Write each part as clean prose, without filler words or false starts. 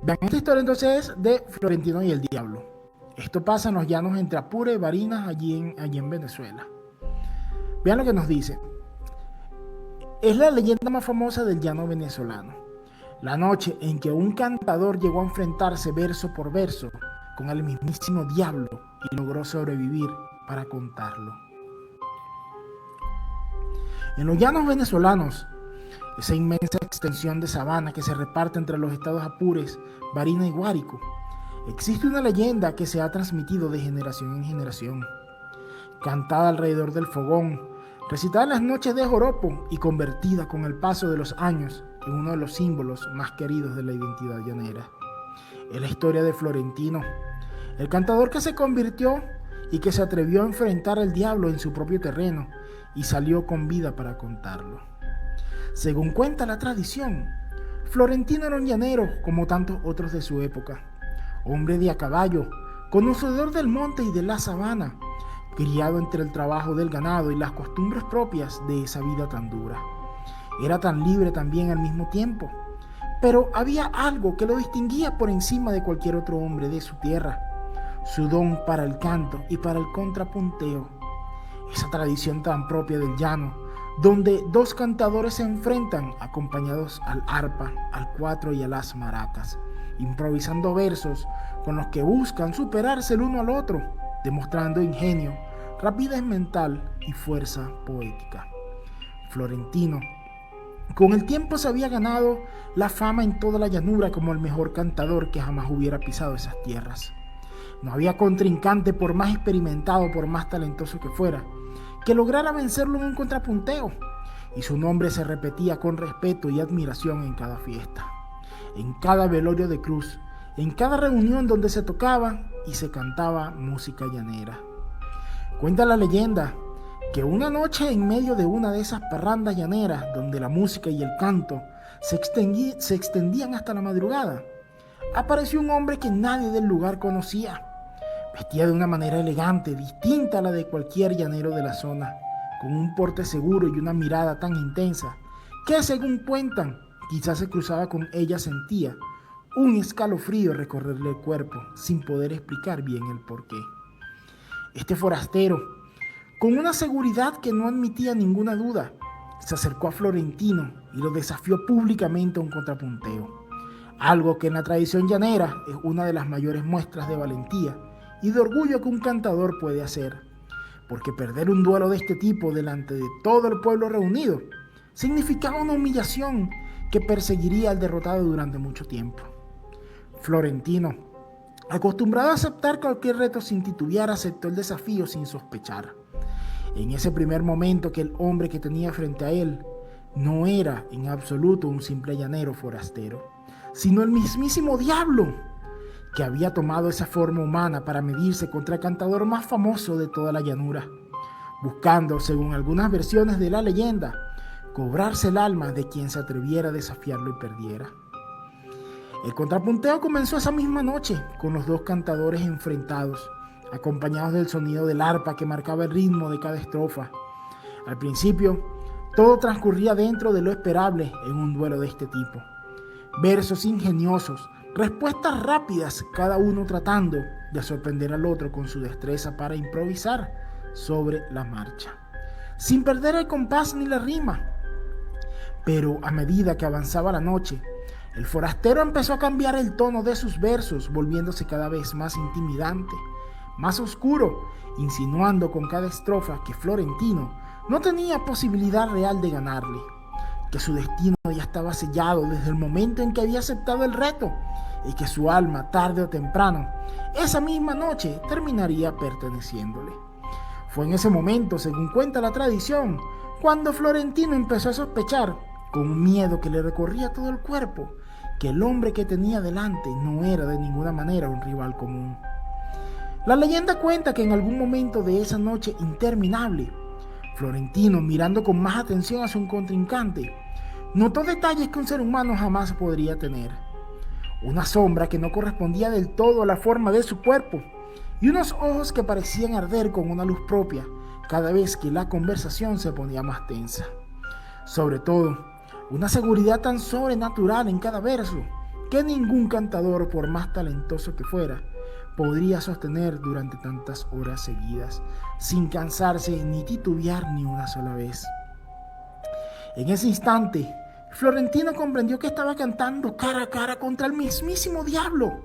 Vean, esta historia entonces es de Florentino y el Diablo. Esto pasa en los llanos entre Apure y Barinas, allí en Venezuela. Vean lo que nos dice. Es la leyenda más famosa del llano venezolano. La noche en que un cantador llegó a enfrentarse verso por verso con el mismísimo diablo y logró sobrevivir para contarlo. En los llanos venezolanos, esa inmensa extensión de sabana que se reparte entre los estados Apures, Barinas y Guárico, existe una leyenda que se ha transmitido de generación en generación, cantada alrededor del fogón, recitada en las noches de joropo y convertida con el paso de los años en uno de los símbolos más queridos de la identidad llanera. Es la historia de Florentino, el cantador que se convirtió y que se atrevió a enfrentar al diablo en su propio terreno y salió con vida para contarlo. Según cuenta la tradición, Florentino era un llanero como tantos otros de su época, hombre de a caballo, conocedor del monte y de la sabana, criado entre el trabajo del ganado y las costumbres propias de esa vida tan dura. Era tan libre también al mismo tiempo, pero había algo que lo distinguía por encima de cualquier otro hombre de su tierra: su don para el canto y para el contrapunteo. Esa tradición tan propia del llano, donde dos cantadores se enfrentan acompañados al arpa, al cuatro y a las maracas, improvisando versos con los que buscan superarse el uno al otro, demostrando ingenio, rapidez mental y fuerza poética. Florentino, con el tiempo se había ganado la fama en toda la llanura como el mejor cantador que jamás hubiera pisado esas tierras. No había contrincante, por más experimentado, por más talentoso que fuera, que lograra vencerlo en un contrapunteo, y su nombre se repetía con respeto y admiración en cada fiesta, en cada velorio de cruz, en cada reunión donde se tocaba y se cantaba música llanera. Cuenta la leyenda que una noche, en medio de una de esas parrandas llaneras donde la música y el canto se extendían hasta la madrugada, apareció un hombre que nadie del lugar conocía, vestía de una manera elegante, distinta a la de cualquier llanero de la zona, con un porte seguro y una mirada tan intensa que, según cuentan, quizás se cruzaba con ella, sentía un escalofrío recorrerle el cuerpo sin poder explicar bien el porqué. Este forastero, con una seguridad que no admitía ninguna duda, se acercó a Florentino y lo desafió públicamente a un contrapunteo, algo que en la tradición llanera es una de las mayores muestras de valentía y de orgullo que un cantador puede hacer, porque perder un duelo de este tipo delante de todo el pueblo reunido significaba una humillación que perseguiría al derrotado durante mucho tiempo. Florentino, acostumbrado a aceptar cualquier reto sin titubear, aceptó el desafío sin sospechar. En ese primer momento, que el hombre que tenía frente a él no era en absoluto un simple llanero forastero, sino el mismísimo diablo, que había tomado esa forma humana para medirse contra el cantador más famoso de toda la llanura, buscando, según algunas versiones de la leyenda, cobrarse el alma de quien se atreviera a desafiarlo y perdiera. El contrapunteo comenzó esa misma noche, con los dos cantadores enfrentados, acompañados del sonido del arpa que marcaba el ritmo de cada estrofa. Al principio, todo transcurría dentro de lo esperable en un duelo de este tipo. Versos ingeniosos, respuestas rápidas, cada uno tratando de sorprender al otro con su destreza para improvisar sobre la marcha, sin perder el compás ni la rima. Pero a medida que avanzaba la noche, el forastero empezó a cambiar el tono de sus versos, volviéndose cada vez más intimidante, más oscuro, insinuando con cada estrofa que Florentino no tenía posibilidad real de ganarle, que su destino ya estaba sellado desde el momento en que había aceptado el reto y que su alma, tarde o temprano, esa misma noche terminaría perteneciéndole. Fue en ese momento, según cuenta la tradición, cuando Florentino empezó a sospechar, con un miedo que le recorría todo el cuerpo, que el hombre que tenía delante no era de ninguna manera un rival común. La leyenda cuenta que en algún momento de esa noche interminable, Florentino, mirando con más atención a su contrincante, notó detalles que un ser humano jamás podría tener. Una sombra que no correspondía del todo a la forma de su cuerpo y unos ojos que parecían arder con una luz propia cada vez que la conversación se ponía más tensa. Sobre todo, una seguridad tan sobrenatural en cada verso que ningún cantador, por más talentoso que fuera, podría sostener durante tantas horas seguidas, sin cansarse ni titubear ni una sola vez. En ese instante, Florentino comprendió que estaba cantando cara a cara contra el mismísimo diablo,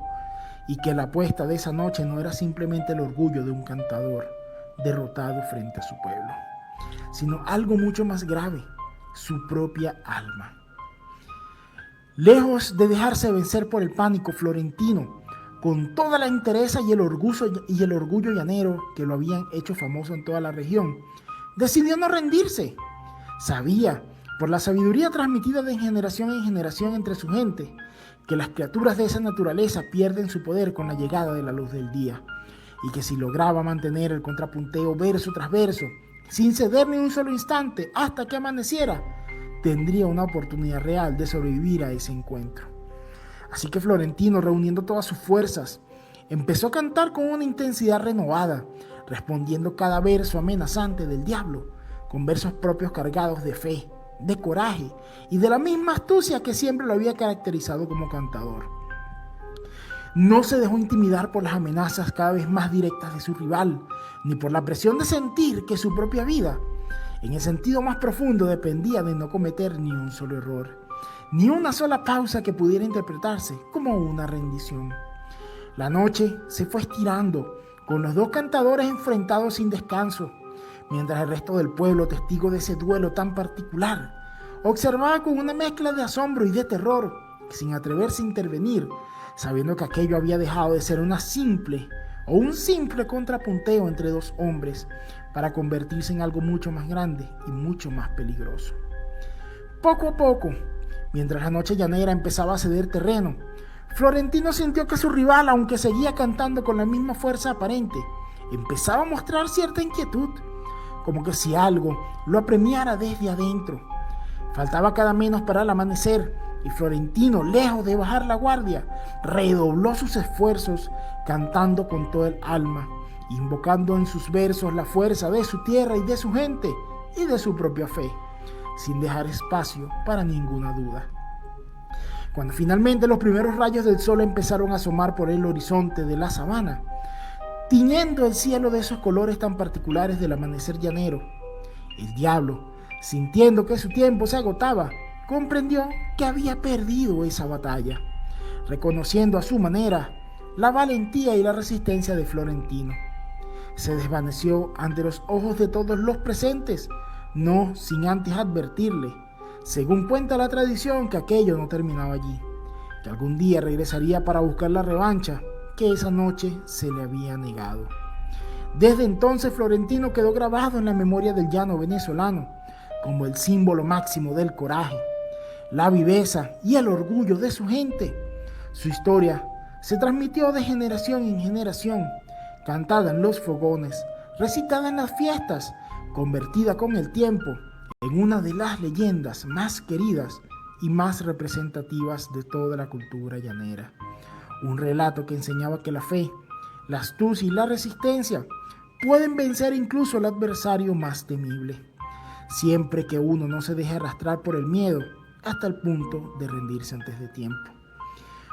y que la apuesta de esa noche no era simplemente el orgullo de un cantador derrotado frente a su pueblo, sino algo mucho más grave: su propia alma. Lejos de dejarse vencer por el pánico, Florentino, con toda la entereza y el orgullo llanero que lo habían hecho famoso en toda la región, decidió no rendirse. Sabía, por la sabiduría transmitida de generación en generación entre su gente, que las criaturas de esa naturaleza pierden su poder con la llegada de la luz del día, y que si lograba mantener el contrapunteo verso tras verso, sin ceder ni un solo instante hasta que amaneciera, tendría una oportunidad real de sobrevivir a ese encuentro. Así que Florentino, reuniendo todas sus fuerzas, empezó a cantar con una intensidad renovada, respondiendo cada verso amenazante del diablo, con versos propios cargados de fe, de coraje y de la misma astucia que siempre lo había caracterizado como cantador. No se dejó intimidar por las amenazas cada vez más directas de su rival, ni por la presión de sentir que su propia vida, en el sentido más profundo, dependía de no cometer ni un solo error, ni una sola pausa que pudiera interpretarse como una rendición. La noche se fue estirando, con los dos cantadores enfrentados sin descanso, mientras el resto del pueblo, testigo de ese duelo tan particular, observaba con una mezcla de asombro y de terror, sin atreverse a intervenir, sabiendo que aquello había dejado de ser un simple contrapunteo entre dos hombres para convertirse en algo mucho más grande y mucho más peligroso. Poco a poco, mientras la noche llanera empezaba a ceder terreno, Florentino sintió que su rival, aunque seguía cantando con la misma fuerza aparente, empezaba a mostrar cierta inquietud, como que si algo lo apremiara desde adentro. Faltaba cada menos para el amanecer, y Florentino, lejos de bajar la guardia, redobló sus esfuerzos, cantando con todo el alma, invocando en sus versos la fuerza de su tierra y de su gente, y de su propia fe, sin dejar espacio para ninguna duda. Cuando finalmente los primeros rayos del sol empezaron a asomar por el horizonte de la sabana, tiñendo el cielo de esos colores tan particulares del amanecer llanero, el diablo, sintiendo que su tiempo se agotaba, comprendió que había perdido esa batalla, reconociendo a su manera la valentía y la resistencia de Florentino. Se desvaneció ante los ojos de todos los presentes, no sin antes advertirle, según cuenta la tradición, que aquello no terminaba allí, que algún día regresaría para buscar la revancha que esa noche se le había negado. Desde entonces Florentino quedó grabado en la memoria del llano venezolano como el símbolo máximo del coraje, la viveza y el orgullo de su gente. Su historia se transmitió de generación en generación, cantada en los fogones, recitada en las fiestas, convertida con el tiempo en una de las leyendas más queridas y más representativas de toda la cultura llanera. Un relato que enseñaba que la fe, la astucia y la resistencia pueden vencer incluso al adversario más temible, siempre que uno no se deje arrastrar por el miedo hasta el punto de rendirse antes de tiempo.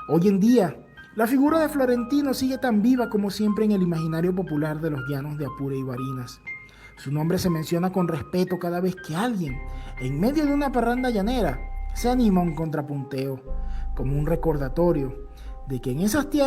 Hoy en día, la figura de Florentino sigue tan viva como siempre en el imaginario popular de los llanos de Apure y Barinas. Su nombre se menciona con respeto cada vez que alguien, en medio de una parranda llanera, se anima a un contrapunteo, como un recordatorio de que en esas tierras